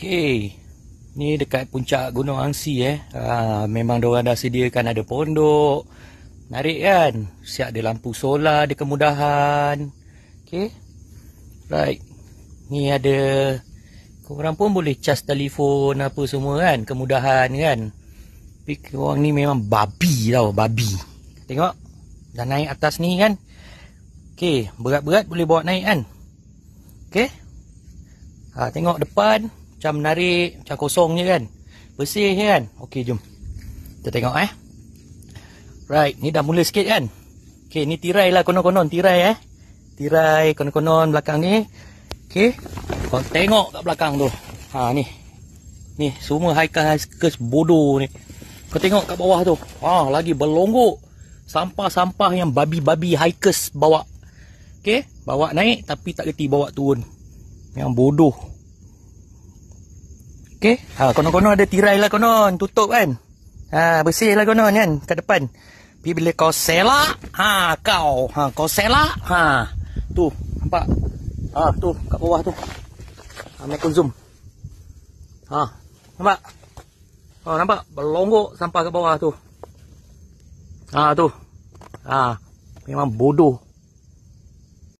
Okey. Ni dekat puncak Gunung Angsi memang diorang dah sediakan ada pondok. Menarik kan? Siap ada lampu solar, ada kemudahan. Okey. Right. Ni ada korang pun boleh cas telefon apa semua kan, kemudahan kan. Tapi korang ni memang babi tau, babi. Tengok. Dah naik atas ni kan. Okey, berat-berat boleh bawa naik kan. Okey. Tengok depan macam menarik, macam kosong je kan. Bersih je kan. Okey, jom. Kita tengok Right, ni dah mula sikit kan. Okey, ni tirai lah konon-konon, tirai Tirai konon-konon belakang ni. Okey. Kau tengok kat belakang tu. Ni. Ni semua hikers bodoh ni. Kau tengok kat bawah tu. Lagi berlonggok. Sampah-sampah yang babi-babi hikers bawa. Okey, bawa naik tapi tak reti bawa turun. Yang bodoh. Okey, konon-konon ada tirai lah konon, tutup kan. Bersih lah konon kan kat depan. Tapi bila kau selak, kau selak, tu, nampak? Tu kat bawah tu. Ambil zoom. Nampak? Nampak? Berlonggok sampah kat bawah tu. Tu. Memang bodoh.